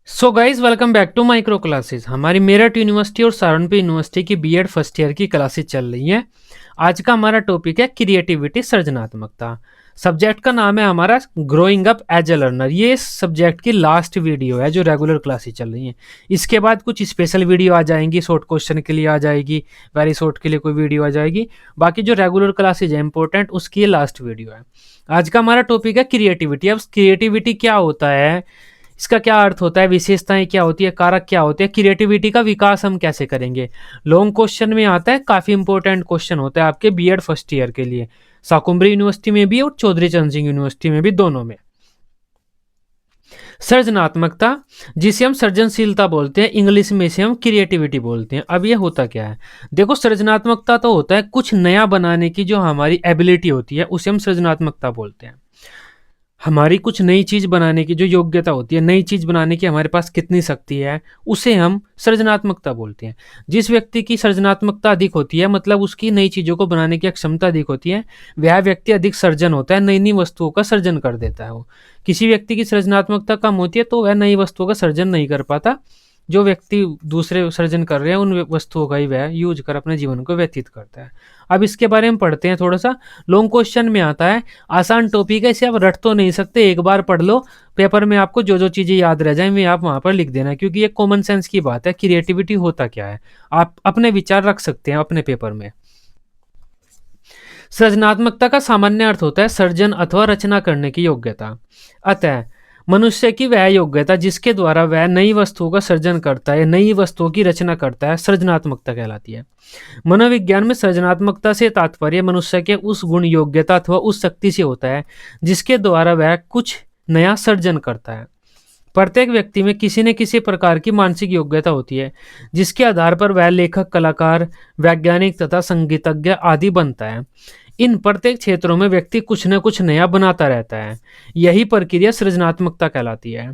So guys welcome back to micro classes. हमारी Meerut university और Saharanpur university की बीएड फर्स्ट ईयर की क्लासेस चल रही हैं। आज का हमारा टॉपिक है क्रिएटिविटी, सृजनात्मकता। सब्जेक्ट का नाम है हमारा growing up as a learner. ये इस सब्जेक्ट की लास्ट वीडियो है जो रेगुलर क्लासेस चल रही हैं। इसके बाद कुछ स्पेशल वीडियो आ जाएंगी, शॉर्ट क्वेश्चन के लिए आ जाएगी, वेरी शॉर्ट के लिए कोई वीडियो आ जाएगी। बाकी जो रेगुलर क्लासेज है इंपॉर्टेंट, उसकी ये लास्ट वीडियो है। आज का हमारा टॉपिक है क्रिएटिविटी। अब क्रिएटिविटी क्या होता है, इसका क्या अर्थ होता है, विशेषताएं क्या होती है, कारक क्या होते हैं, क्रिएटिविटी का विकास हम कैसे करेंगे। लॉन्ग क्वेश्चन में आता है, काफी इंपॉर्टेंट क्वेश्चन होता है आपके बीएड फर्स्ट ईयर के लिए। शाकुंभरी यूनिवर्सिटी में भी और चौधरी चरण सिंह यूनिवर्सिटी में भी, दोनों में। सृजनात्मकता, जिसे हम सृजनशीलता बोलते हैं, इंग्लिश में इसे हम क्रिएटिविटी बोलते हैं। अब ये होता क्या है, देखो सृजनात्मकता तो होता है कुछ नया बनाने की जो हमारी एबिलिटी होती है, उसे हम सृजनात्मकता बोलते हैं। हमारी कुछ नई चीज बनाने की जो योग्यता होती है, नई चीज बनाने की हमारे पास कितनी शक्ति है, उसे हम सृजनात्मकता बोलते हैं। जिस व्यक्ति की सृजनात्मकता अधिक होती है, मतलब उसकी नई चीजों को बनाने की क्षमता अधिक होती है, वह व्यक्ति अधिक सर्जन होता है, नई नई वस्तुओं का सर्जन कर देता है वो। किसी व्यक्ति की सृजनात्मकता कम होती है तो वह नई वस्तुओं का सर्जन नहीं कर पाता। जो व्यक्ति दूसरे सर्जन कर रहे हैं उन वस्तुओं का ही वह यूज कर अपने जीवन को व्यतीत करता है। अब इसके बारे में पढ़ते हैं थोड़ा सा। लॉन्ग क्वेश्चन में आता है, आसान टॉपिक है, इसे आप रट तो नहीं सकते, एक बार पढ़ लो, पेपर में आपको जो जो चीजें याद रह जाए वे आप वहां पर लिख देना, क्योंकि ये कॉमन सेंस की बात है। क्रिएटिविटी होता क्या है, आप अपने विचार रख सकते हैं अपने पेपर में। सृजनात्मकता का सामान्य अर्थ होता है सर्जन अथवा रचना करने की योग्यता। अतः मनुष्य की वह योग्यता जिसके द्वारा वह नई वस्तुओं का सर्जन करता है, नई वस्तुओं की रचना करता है, सृजनात्मकता कहलाती है। मनोविज्ञान में सृजनात्मकता से तात्पर्य मनुष्य के उस गुण, योग्यता अथवा उस शक्ति से होता है जिसके द्वारा वह कुछ नया सर्जन करता है। प्रत्येक व्यक्ति में किसी न किसी प्रकार की मानसिक योग्यता होती है जिसके आधार पर वह लेखक, कलाकार, वैज्ञानिक तथा संगीतज्ञ आदि बनता है। इन प्रत्येक क्षेत्रों में व्यक्ति कुछ न कुछ नया बनाता रहता है। यही प्रक्रिया सृजनात्मकता कहलाती है।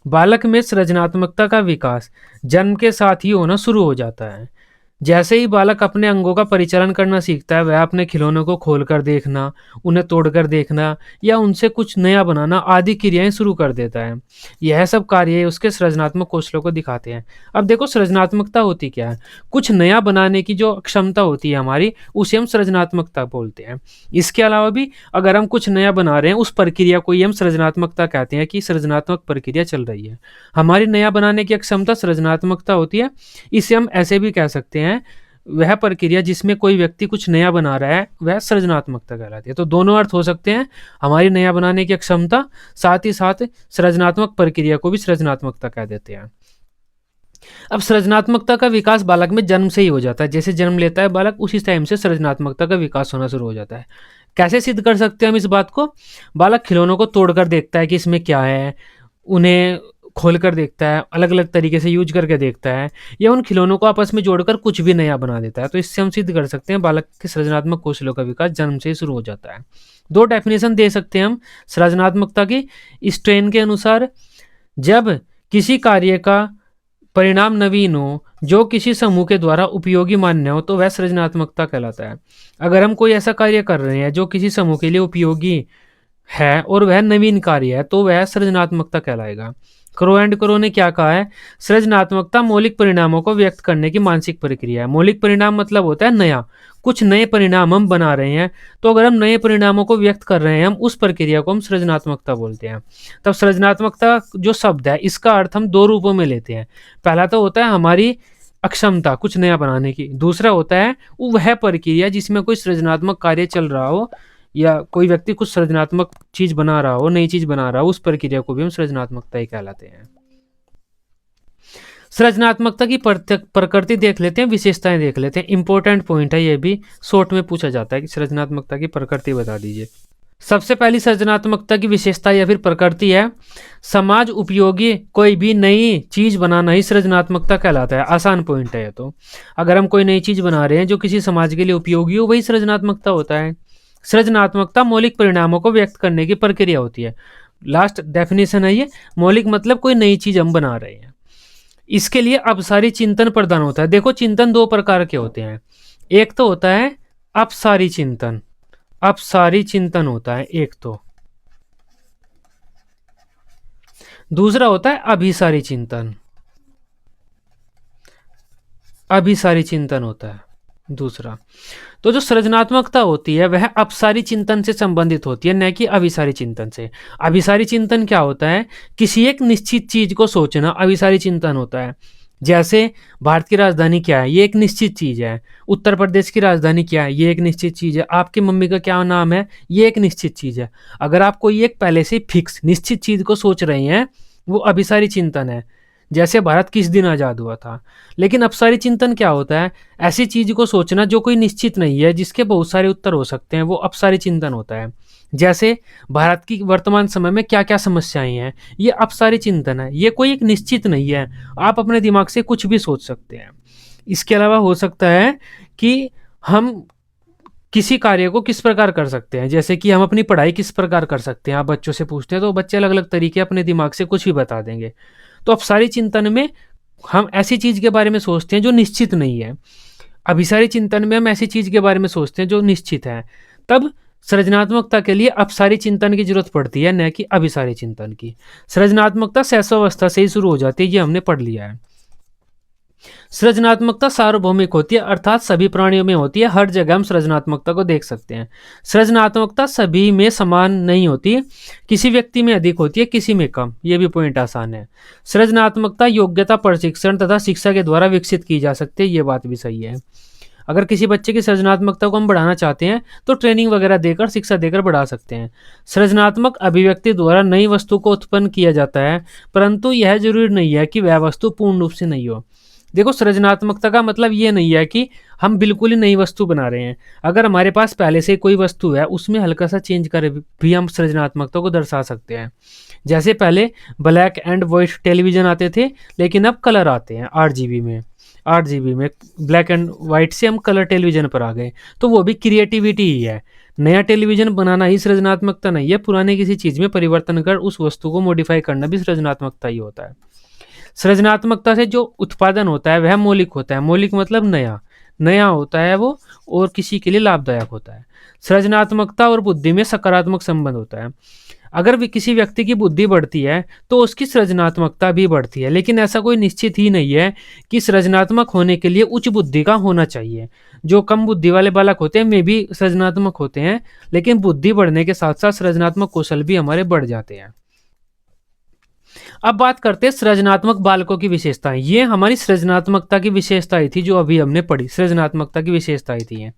बालक में सृजनात्मकता का विकास जन्म के साथ ही होना शुरू हो जाता है। जैसे ही बालक अपने अंगों का परिचालन करना सीखता है, वह अपने खिलौनों को खोलकर देखना, उन्हें तोड़कर देखना या उनसे कुछ नया बनाना आदि क्रियाएं शुरू कर देता है। यह सब कार्य उसके सृजनात्मक कौशलों को दिखाते हैं। अब देखो सृजनात्मकता होती क्या है, कुछ नया बनाने की जो क्षमता होती है हमारी, उसे हम सृजनात्मकता बोलते हैं। इसके अलावा भी अगर हम कुछ नया बना रहे हैं, उस प्रक्रिया को ही हम सृजनात्मकता कहते हैं कि सृजनात्मक प्रक्रिया चल रही है। हमारी नया बनाने की क्षमता सृजनात्मकता होती है। इसे हम ऐसे भी कह सकते हैं, वह प्रक्रिया जिसमें कोई व्यक्ति कुछ नया बना रहा है वह सृजनात्मकता कहलाती है। तो दोनों अर्थ हो सकते हैं, हमारी नया बनाने की क्षमता, साथ ही साथ सृजनात्मक प्रक्रिया को भी सृजनात्मकता कह देते हैं। अब सृजनात्मकता का विकास बालक में जन्म से ही हो जाता है। जैसे जन्म लेता है बालक, उसी टाइम से सृजनात्मकता का विकास होना शुरू हो जाता है। कैसे सिद्ध कर सकते हैं हम इस बात को, बालक खिलौनों को तोड़कर देखता है कि इसमें क्या है, उन्हें खोल कर देखता है, अलग अलग तरीके से यूज करके देखता है, या उन खिलौनों को आपस में जोड़कर कुछ भी नया बना देता है। तो इससे हम सिद्ध कर सकते हैं बालक के सृजनात्मक कौशलों का विकास जन्म से ही शुरू हो जाता है। दो डेफिनेशन दे सकते हैं हम सृजनात्मकता की स्ट्रेन के अनुसार। जब किसी कार्य का परिणाम नवीन हो, जो किसी समूह के द्वारा उपयोगी मान्य हो, तो वह सृजनात्मकता कहलाता है। अगर हम कोई ऐसा कार्य कर रहे हैं जो किसी समूह के लिए उपयोगी है और वह नवीन कार्य है, तो वह सृजनात्मकता कहलाएगा। क्रो एंड क्रो ने क्या कहा है, सृजनात्मकता मौलिक परिणामों को व्यक्त करने की मानसिक प्रक्रिया है। मौलिक परिणाम मतलब होता है नया, कुछ नए परिणाम हम बना रहे हैं, तो अगर हम नए परिणामों को व्यक्त कर रहे हैं, हम उस प्रक्रिया को हम सृजनात्मकता बोलते हैं। तब सृजनात्मकता जो शब्द है, इसका अर्थ हम दो रूपों में लेते हैं। पहला तो होता है हमारी अक्षमता कुछ नया बनाने की, दूसरा होता है वह प्रक्रिया जिसमें कोई सृजनात्मक कार्य चल रहा हो या कोई व्यक्ति कुछ सृजनात्मक चीज बना रहा हो, नई चीज बना रहा हो, उस प्रक्रिया को भी हम सृजनात्मकता ही कहलाते हैं। सृजनात्मकता की प्रकृति देख लेते हैं, विशेषताएं देख लेते हैं। इंपॉर्टेंट पॉइंट है, ये भी शॉर्ट में पूछा जाता है कि सृजनात्मकता की प्रकृति बता दीजिए। सबसे पहली सृजनात्मकता की विशेषता या फिर प्रकृति है, समाज उपयोगी कोई भी नई चीज बनाना ही सृजनात्मकता कहलाता है। आसान पॉइंट है ये तो। अगर हम कोई नई चीज बना रहे हैं जो किसी समाज के लिए उपयोगी हो, वही सृजनात्मकता होता है। सृजनात्मकता मौलिक परिणामों को व्यक्त करने की प्रक्रिया होती है। लास्ट डेफिनेशन है ये, मौलिक मतलब कोई नई चीज हम बना रहे हैं। इसके लिए अपसारी चिंतन प्रदान होता है। देखो चिंतन दो प्रकार के होते हैं, एक तो होता है अपसारी चिंतन, अपसारी चिंतन होता है एक तो। दूसरा होता है अभिसारी चिंतन। अभिसारी चिंतन होता है दूसरा। तो जो सृजनात्मकता होती है वह अपसारी चिंतन से संबंधित होती है, न कि अभिसारी चिंतन से। अभिसारी चिंतन क्या होता है? किसी एक निश्चित चीज को सोचना अभिसारी चिंतन होता है। जैसे भारत की राजधानी क्या है, ये एक निश्चित चीज है। उत्तर प्रदेश की राजधानी क्या है, ये एक निश्चित चीज है। आपकी मम्मी का क्या नाम है, ये एक निश्चित चीज है। अगर आप कोई एक पहले से फिक्स निश्चित चीज को सोच रहे हैं, वो अभिसारी चिंतन है। जैसे भारत किस दिन आजाद हुआ था। लेकिन अपसारी चिंतन क्या होता है? ऐसी चीज को सोचना जो कोई निश्चित नहीं है, जिसके बहुत सारे उत्तर हो सकते हैं, वो अपसारी चिंतन होता है। जैसे भारत की वर्तमान समय में क्या क्या समस्याएं हैं, ये अपसारी चिंतन है। ये कोई एक निश्चित नहीं है, आप अपने दिमाग से कुछ भी सोच सकते हैं। इसके अलावा हो सकता है कि हम किसी कार्य को किस प्रकार कर सकते हैं, जैसे कि हम अपनी पढ़ाई किस प्रकार कर सकते हैं। आप बच्चों से पूछते हैं तो बच्चे अलग अलग तरीके अपने दिमाग से कुछ भी बता देंगे। तो अपसारी चिंतन में हम ऐसी चीज के बारे में सोचते हैं जो निश्चित नहीं है। अभिसारी चिंतन में हम ऐसी चीज के बारे में सोचते हैं जो निश्चित है। तब सृजनात्मकता के लिए अपसारी चिंतन की जरूरत पड़ती है, न कि अभिसारी चिंतन की। सृजनात्मकता शैशवावस्था से ही शुरू हो जाती है, ये हमने पढ़ लिया है। सृजनात्मकता सार्वभौमिक होती है, अर्थात सभी प्राणियों में होती है। हर जगह हम सृजनात्मकता को देख सकते हैं। सृजनात्मकता सभी में समान नहीं होती, किसी व्यक्ति में अधिक होती है, किसी में कम। ये भी पॉइंट आसान है। सृजनात्मकता योग्यता, प्रशिक्षण तथा शिक्षा के द्वारा विकसित की जा सकती है, ये बात भी सही है। अगर किसी बच्चे की सृजनात्मकता को हम बढ़ाना चाहते हैं तो ट्रेनिंग वगैरह देकर, शिक्षा देकर बढ़ा सकते हैं। सृजनात्मक अभिव्यक्ति द्वारा नई वस्तु को उत्पन्न किया जाता है, परंतु यह जरूरी नहीं है कि वह वस्तु पूर्ण रूप से नहीं हो। देखो, सृजनात्मकता का मतलब ये नहीं है कि हम बिल्कुल ही नई वस्तु बना रहे हैं। अगर हमारे पास पहले से कोई वस्तु है, उसमें हल्का सा चेंज कर भी हम सृजनात्मकता को दर्शा सकते हैं। जैसे पहले ब्लैक एंड वाइट टेलीविजन आते थे, लेकिन अब कलर आते हैं 8 GB में। 8 GB में ब्लैक एंड वाइट से हम कलर टेलीविजन पर आ गए, तो वो भी क्रिएटिविटी ही है। नया टेलीविजन बनाना ही सृजनात्मकता नहीं है। पुराने किसी चीज़ में परिवर्तन कर उस वस्तु को मॉडिफाई करना भी सृजनात्मकता ही होता है। सृजनात्मकता से जो उत्पादन होता है वह मौलिक होता है। मौलिक मतलब नया, नया होता है वो, और किसी के लिए लाभदायक होता है। सृजनात्मकता और बुद्धि में सकारात्मक संबंध होता है। अगर भी किसी व्यक्ति की बुद्धि बढ़ती है तो उसकी सृजनात्मकता भी बढ़ती है, लेकिन ऐसा कोई निश्चित ही नहीं है कि सृजनात्मक होने के लिए उच्च बुद्धि का होना चाहिए। जो कम बुद्धि वाले बालक होते हैं वे भी सृजनात्मक होते हैं, लेकिन बुद्धि बढ़ने के साथ साथ सृजनात्मक कौशल भी हमारे बढ़ जाते हैं। अब बात करते हैं सृजनात्मक बालकों की विशेषताएं। ये हमारी सृजनात्मकता की विशेषताएं थी जो अभी हमने पढ़ी, सृजनात्मकता की विशेषताएं थी ये।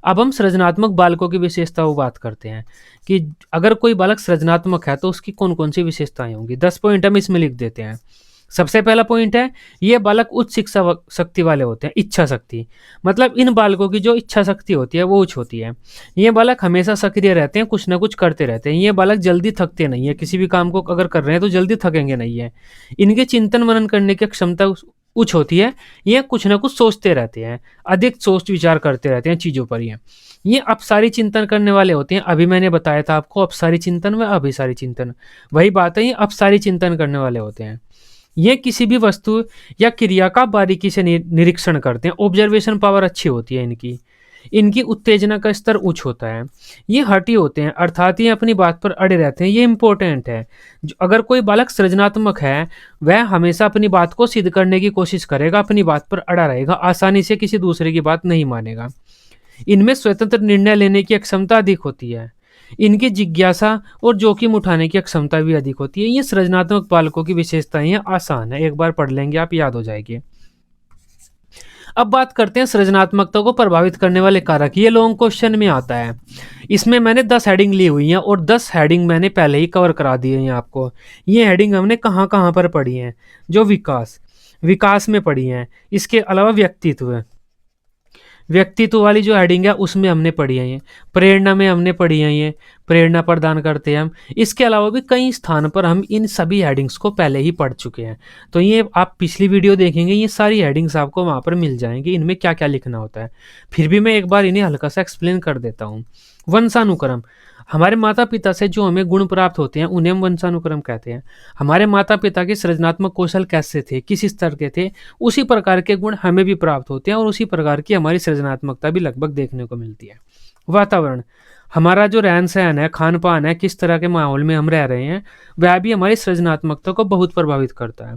अब हम सृजनात्मक बालकों की विशेषताओं बात करते हैं कि अगर कोई बालक सृजनात्मक है तो उसकी कौन कौन सी विशेषताएं होंगी। 10 पॉइंट हम इसमें लिख देते हैं। सबसे पहला पॉइंट है, ये बालक उच्च शिक्षा शक्ति वाले होते हैं। इच्छा शक्ति मतलब इन बालकों की जो इच्छा शक्ति होती है वो उच्च होती है। ये बालक हमेशा सक्रिय रहते हैं, कुछ ना कुछ करते रहते हैं। ये बालक जल्दी थकते नहीं है, किसी भी काम को अगर कर रहे हैं तो जल्दी थकेंगे नहीं है। इनके चिंतन मनन करने की क्षमता उच्च होती है। ये कुछ ना कुछ सोचते रहते हैं, अधिक सोच विचार करते रहते हैं चीज़ों पर। ये अपसारी चिंतन करने वाले होते हैं। अभी मैंने बताया था आपको अपसारी चिंतन व अभिसारी चिंतन, वही बात है। ये अपसारी चिंतन करने वाले होते हैं। ये किसी भी वस्तु या क्रिया का बारीकी से निरीक्षण करते हैं। ऑब्जर्वेशन पावर अच्छी होती है इनकी। इनकी उत्तेजना का स्तर उच्च होता है। ये हठी होते हैं, अर्थात ये अपनी बात पर अड़े रहते हैं। ये इंपॉर्टेंट है। अगर कोई बालक सृजनात्मक है वह हमेशा अपनी बात को सिद्ध करने की कोशिश करेगा, अपनी बात पर अड़ा रहेगा, आसानी से किसी दूसरे की बात नहीं मानेगा। इनमें स्वतंत्र निर्णय लेने की क्षमता अधिक होती है। इनकी जिज्ञासा और जोखिम उठाने की क्षमता भी अधिक होती है। ये सृजनात्मक बालकों की विशेषताएं हैं, आसान है, एक बार पढ़ लेंगे आप याद हो जाएगी। अब बात करते हैं सृजनात्मकता को प्रभावित करने वाले कारक। ये लॉन्ग क्वेश्चन में आता है। इसमें मैंने 10 हेडिंग ली हुई हैं और 10 हेडिंग मैंने पहले ही कवर करा दी है आपको। ये हेडिंग हमने कहाँ कहाँ पर पढ़ी हैं, जो विकास में पढ़ी हैं। इसके अलावा व्यक्तित्व वाली जो हेडिंग है उसमें हमने पढ़ी है। ये प्रेरणा में हमने पढ़ी है, ये प्रेरणा प्रदान करते हैं हम। इसके अलावा भी कई स्थान पर हम इन सभी हेडिंग्स को पहले ही पढ़ चुके हैं। तो ये आप पिछली वीडियो देखेंगे, ये सारी हेडिंग्स आपको वहाँ पर मिल जाएंगी, इनमें क्या क्या लिखना होता है। फिर भी मैं एक बार इन्हें हल्का सा एक्सप्लेन कर देता हूँ। वंशानुक्रम, हमारे माता पिता से जो हमें गुण प्राप्त होते हैं उन्हें हम वंशानुक्रम कहते हैं। हमारे माता पिता के सृजनात्मक कौशल कैसे थे, किस स्तर के थे, उसी प्रकार के गुण हमें भी प्राप्त होते हैं और उसी प्रकार की हमारी सृजनात्मकता भी लगभग देखने को मिलती है। वातावरण, हमारा जो रहन-सहन है, खान-पान है, किस तरह के माहौल में हम रह रहे हैं, वह भी हमारी सृजनात्मकता को बहुत प्रभावित करता है।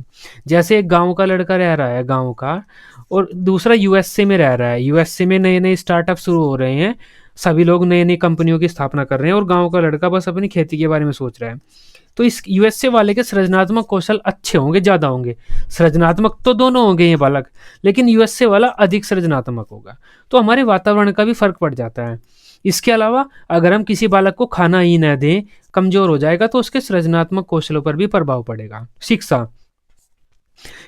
जैसे एक गाँव का लड़का रह रहा है गाँव का और दूसरा यूएसए में रह रहा है। यूएसए में नए-नए स्टार्टअप शुरू हो रहे हैं, सभी लोग नई-नई कंपनियों की स्थापना कर रहे हैं और गाँव का लड़का बस अपनी खेती के बारे में सोच रहा है। तो इस यूएसए वाले के सृजनात्मक कौशल अच्छे होंगे, ज़्यादा होंगे। सृजनात्मक तो दोनों होंगे ये बालक, लेकिन यूएसए वाला अधिक सृजनात्मक होगा। तो हमारे वातावरण का भी फ़र्क पड़ जाता है। इसके अलावा अगर हम किसी बालक को खाना ही न दें, कमज़ोर हो जाएगा तो उसके सृजनात्मक कौशलों पर भी प्रभाव पड़ेगा। शिक्षा,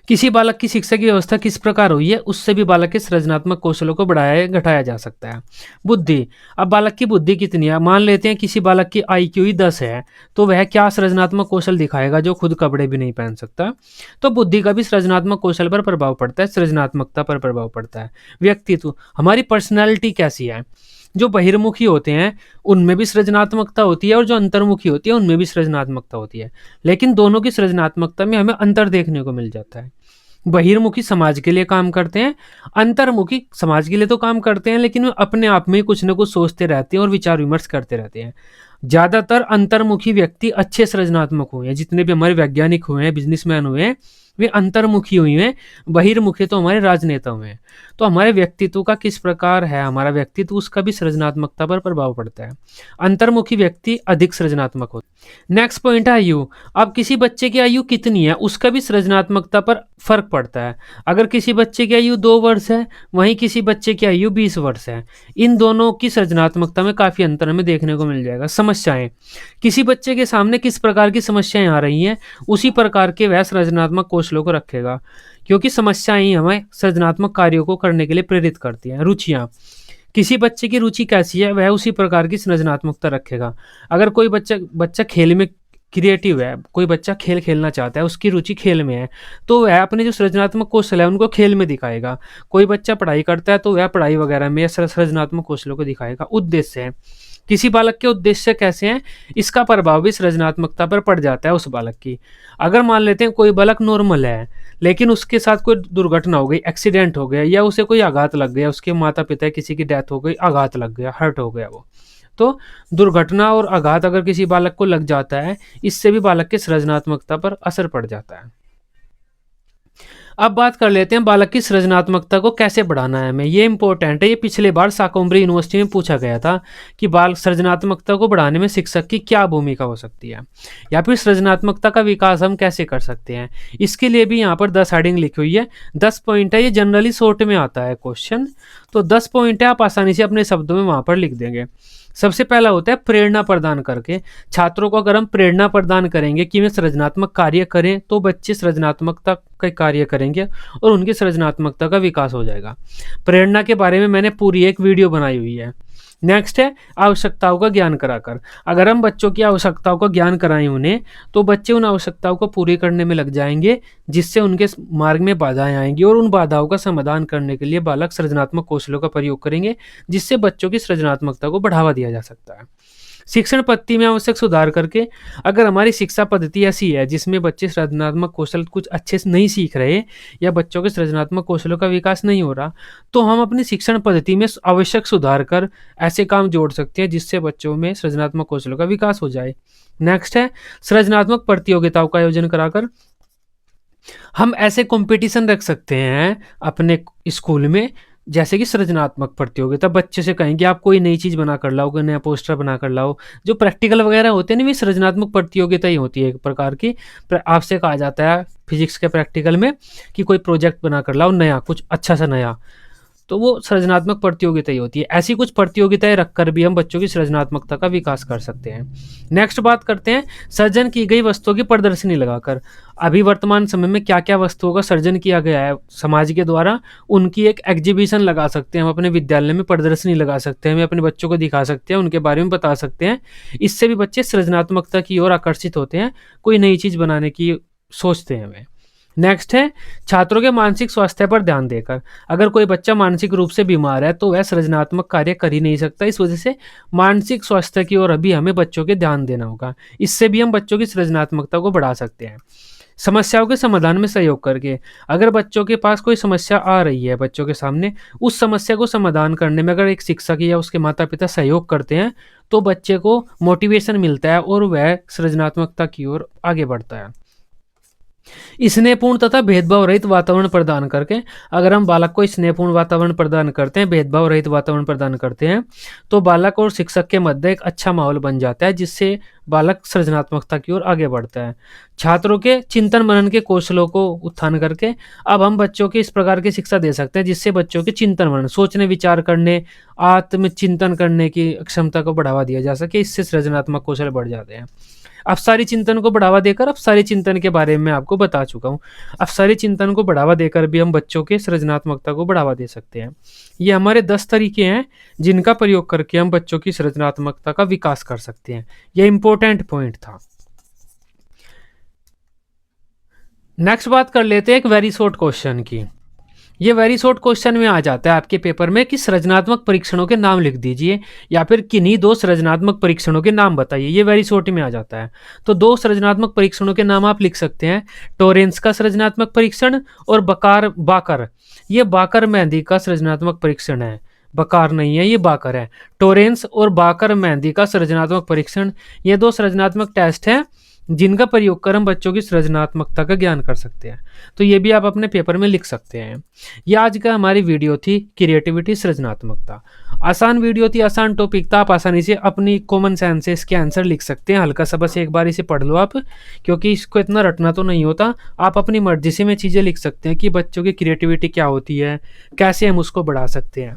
किसी बालक की शिक्षा की व्यवस्था किस प्रकार हुई है, उससे भी बालक के सृजनात्मक कौशलों को बढ़ाया घटाया जा सकता है। बुद्धि, अब बालक की बुद्धि कितनी है? मान लेते हैं किसी बालक की आईक्यू ही 10 है, तो वह क्या सृजनात्मक कौशल दिखाएगा जो खुद कपड़े भी नहीं पहन सकता? तो बुद्धि का भी सृजनात्मक कौशल पर प्रभाव पड़ता है, सृजनात्मकता पर प्रभाव पड़ता है। व्यक्तित्व, हमारी पर्सनैलिटी कैसी है? जो बहिर्मुखी होते हैं, उनमें भी सृजनात्मकता होती है और जो अंतर्मुखी होती है, उनमें भी सृजनात्मकता होती है। लेकिन दोनों की सृजनात्मकता में हमें अंतर देखने को मिल जाता है। बहिर्मुखी समाज के लिए काम करते हैं, अंतर्मुखी समाज के लिए तो काम करते हैं, लेकिन वे अपने आप में कुछ न कुछ सोचते रहते हैं और विचार विमर्श करते रहते हैं। ज़्यादातर अंतर्मुखी व्यक्ति अच्छे सृजनात्मक हुए हैं, जितने भी हमारे वैज्ञानिक हुए हैं, बिजनेसमैन हुए हैं, वे अंतर्मुखी हुए हैं, बहिर्मुखी तो हमारे राजनेता हुए हैं। तो हमारे व्यक्तित्व का किस प्रकार है हमारा व्यक्तित्व, उसका भी सृजनात्मकता पर प्रभाव पड़ता है। अंतर्मुखी व्यक्ति अधिक सृजनात्मक होते हैं। नेक्स्ट पॉइंट है आयु। अब किसी बच्चे की आयु कितनी है, उसका भी सृजनात्मकता पर फर्क पड़ता है। अगर किसी बच्चे की आयु 2 वर्ष है, वहीं किसी बच्चे की आयु 20 वर्ष है, इन दोनों की सृजनात्मकता में काफ़ी अंतर हमें देखने को मिल जाएगा। समस्याएं, किसी बच्चे के सामने किस प्रकार की समस्याएं आ रही हैं, उसी प्रकार के वह सृजनात्मक कौशलों को रखेगा, क्योंकि समस्याएं ही हमें सृजनात्मक कार्यों को करने के लिए प्रेरित करती हैं। रुचियाँ, किसी बच्चे की रुचि कैसी है, वह उसी प्रकार की सृजनात्मकता रखेगा। अगर कोई बच्चा बच्चा खेल में क्रिएटिव है, कोई बच्चा खेल खेलना चाहता है, उसकी रुचि खेल में है, तो वह अपने जो सृजनात्मक कौशल है उनको खेल में दिखाएगा। कोई बच्चा पढ़ाई करता है, तो वह पढ़ाई वगैरह में सृजनात्मक कौशलों को दिखाएगा। उद्देश्य है, किसी बालक के उद्देश्य कैसे हैं, इसका प्रभाव भी सृजनात्मकता पर पड़ जाता है उस बालक की। अगर मान लेते हैं कोई बालक नॉर्मल है, लेकिन उसके साथ कोई दुर्घटना हो गई, एक्सीडेंट हो गया, या उसे कोई आघात लग गया, उसके माता पिता किसी की डेथ हो गई, आघात लग गया, हर्ट हो गया वो, तो दुर्घटना और आघात अगर किसी बालक को लग जाता है, इससे भी बालक की सृजनात्मकता पर असर पड़ जाता है। अब बात कर लेते हैं बालक की सृजनात्मकता को कैसे बढ़ाना है हमें। ये इंपॉर्टेंट है, ये पिछले बार शाकंभरी यूनिवर्सिटी में पूछा गया था कि बाल सृजनात्मकता को बढ़ाने में शिक्षक की क्या भूमिका हो सकती है, या फिर सृजनात्मकता का विकास हम कैसे कर सकते हैं। इसके लिए भी यहाँ पर 10 हेडिंग लिखी हुई है, 10 पॉइंट है, ये जनरली शॉर्ट में आता है क्वेश्चन, तो 10 पॉइंट है, आप आसानी से अपने शब्दों में वहाँ पर लिख देंगे। सबसे पहला होता है प्रेरणा प्रदान करके। छात्रों को अगर हम प्रेरणा प्रदान करेंगे कि वे सृजनात्मक कार्य करें, तो बच्चे सृजनात्मकता का कार्य करेंगे और उनकी सृजनात्मकता का विकास हो जाएगा। प्रेरणा के बारे में मैंने पूरी एक वीडियो बनाई हुई है। नेक्स्ट है आवश्यकताओं का ज्ञान कराकर। अगर हम बच्चों की आवश्यकताओं का ज्ञान कराएं उन्हें, तो बच्चे उन आवश्यकताओं को पूरी करने में लग जाएंगे, जिससे उनके मार्ग में बाधाएं आएंगी और उन बाधाओं का समाधान करने के लिए बालक सृजनात्मक कौशलों का प्रयोग करेंगे, जिससे बच्चों की सृजनात्मकता को बढ़ावा दिया जा सकता है। शिक्षण पद्धति में आवश्यक सुधार करके, अगर हमारी शिक्षा पद्धति ऐसी है जिसमें बच्चे सृजनात्मक कौशल कुछ अच्छे से नहीं सीख रहे या बच्चों के सृजनात्मक कौशलों का विकास नहीं हो रहा, तो हम अपनी शिक्षण पद्धति में आवश्यक सुधार कर ऐसे काम जोड़ सकते हैं जिससे बच्चों में सृजनात्मक कौशलों का विकास हो जाए। नेक्स्ट है सृजनात्मक प्रतियोगिताओं का आयोजन कराकर। हम ऐसे कंपटीशन रख सकते हैं अपने स्कूल में, जैसे कि सृजनात्मक प्रतियोगिता। बच्चे से कहें कि आप कोई नई चीज़ बना कर लाओ, कोई नया पोस्टर बना कर लाओ। जो प्रैक्टिकल वगैरह होते हैं ना, वे सृजनात्मक प्रतियोगिता ही होती है एक प्रकार की। आपसे कहा जाता है फिजिक्स के प्रैक्टिकल में कि कोई प्रोजेक्ट बना कर लाओ नया, कुछ अच्छा सा नया, तो वो सृजनात्मक प्रतियोगिता ही होती है। ऐसी कुछ प्रतियोगिताएं रखकर भी हम बच्चों की सृजनात्मकता का विकास कर सकते हैं। नेक्स्ट बात करते हैं सर्जन की गई वस्तुओं की प्रदर्शनी लगाकर। अभी वर्तमान समय में क्या क्या वस्तुओं का सर्जन किया गया है समाज के द्वारा, उनकी एक एग्जीबिशन लगा सकते हैं हम अपने विद्यालय में, प्रदर्शनी लगा सकते हैं, हम अपने बच्चों को दिखा सकते हैं, उनके बारे में बता सकते हैं। इससे भी बच्चे सृजनात्मकता की ओर आकर्षित होते हैं, कोई नई चीज़ बनाने की सोचते हैं वे। नेक्स्ट है छात्रों के मानसिक स्वास्थ्य पर ध्यान देकर। अगर कोई बच्चा मानसिक रूप से बीमार है तो वह सृजनात्मक कार्य कर ही नहीं सकता, इस वजह से मानसिक स्वास्थ्य की ओर अभी हमें बच्चों के ध्यान देना होगा। इससे भी हम बच्चों की सृजनात्मकता को बढ़ा सकते हैं। समस्याओं के समाधान में सहयोग करके। अगर बच्चों के पास कोई समस्या आ रही है बच्चों के सामने, उस समस्या को समाधान करने में अगर एक शिक्षक या उसके माता पिता सहयोग करते हैं, तो बच्चे को मोटिवेशन मिलता है और वह सृजनात्मकता की ओर आगे बढ़ता है। स्नेहपूर्ण तथा भेदभाव रहित वातावरण प्रदान करके, अगर हम बालक को स्नेहपूर्ण वातावरण प्रदान करते हैं, भेदभाव रहित वातावरण प्रदान करते हैं, तो बालक और शिक्षक के मध्य एक अच्छा माहौल बन जाता है, जिससे बालक सृजनात्मकता की ओर आगे बढ़ता है। छात्रों के चिंतन मनन के कौशलों को उत्थान करके अब हम बच्चों की इस प्रकार की शिक्षा दे सकते हैं जिससे बच्चों के चिंतन मनन, सोचने विचार करने, आत्मचिंतन करने की क्षमता को बढ़ावा दिया जा सके। इससे सृजनात्मक कौशल बढ़ जाते हैं। अफसारी चिंतन को बढ़ावा देकर, अफसारी चिंतन के बारे में आपको बता चुका हूँ। अफसारी चिंतन को बढ़ावा देकर भी हम बच्चों के सृजनात्मकता को बढ़ावा दे सकते हैं। ये हमारे 10 तरीके हैं जिनका प्रयोग करके हम बच्चों की सृजनात्मकता का विकास कर सकते हैं। ये इंपॉर्टेंट पॉइंट था। नेक्स्ट बात कर लेते हैं एक वेरी शॉर्ट क्वेश्चन की। ये वेरी शॉर्ट क्वेश्चन में आ जाता है आपके पेपर में कि सृजनात्मक परीक्षणों के नाम लिख दीजिए या फिर किन्हीं 2 सृजनात्मक परीक्षणों के नाम बताइए। ये वेरी शॉर्ट में आ जाता है। तो 2 सृजनात्मक परीक्षणों के नाम आप लिख सकते हैं, टोरेंस का सृजनात्मक परीक्षण और बाकर। ये बाकर मेहंदी का सृजनात्मक परीक्षण है, बकार नहीं है, ये बाकर है। टोरेंस और बाकर मेहंदी का सृजनात्मक परीक्षण, ये 2 सृजनात्मक टेस्ट हैं जिनका प्रयोग कर हम बच्चों की सृजनात्मकता का ज्ञान कर सकते हैं। तो ये भी आप अपने पेपर में लिख सकते हैं। ये आज का हमारी वीडियो थी, क्रिएटिविटी सृजनात्मकता। आसान वीडियो थी, आसान टॉपिक था। आप आसानी से अपनी कॉमन सेंस से इसके आंसर लिख सकते हैं। हल्का सा बस एक बार इसे पढ़ लो आप, क्योंकि इसको इतना रटना तो नहीं होता। आप अपनी मर्जी से में चीज़ें लिख सकते हैं कि बच्चों की क्रिएटिविटी क्या होती है, कैसे हम उसको बढ़ा सकते हैं।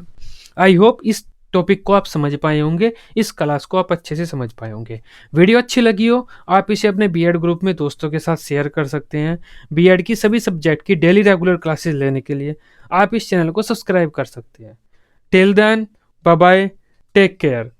आई होप इस टॉपिक को आप समझ पाए होंगे, इस क्लास को आप अच्छे से समझ पाए होंगे। वीडियो अच्छी लगी हो, आप इसे अपने बीएड ग्रुप में दोस्तों के साथ शेयर कर सकते हैं। बीएड की सभी सब्जेक्ट की डेली रेगुलर क्लासेस लेने के लिए आप इस चैनल को सब्सक्राइब कर सकते हैं। Till then, bye bye, take care.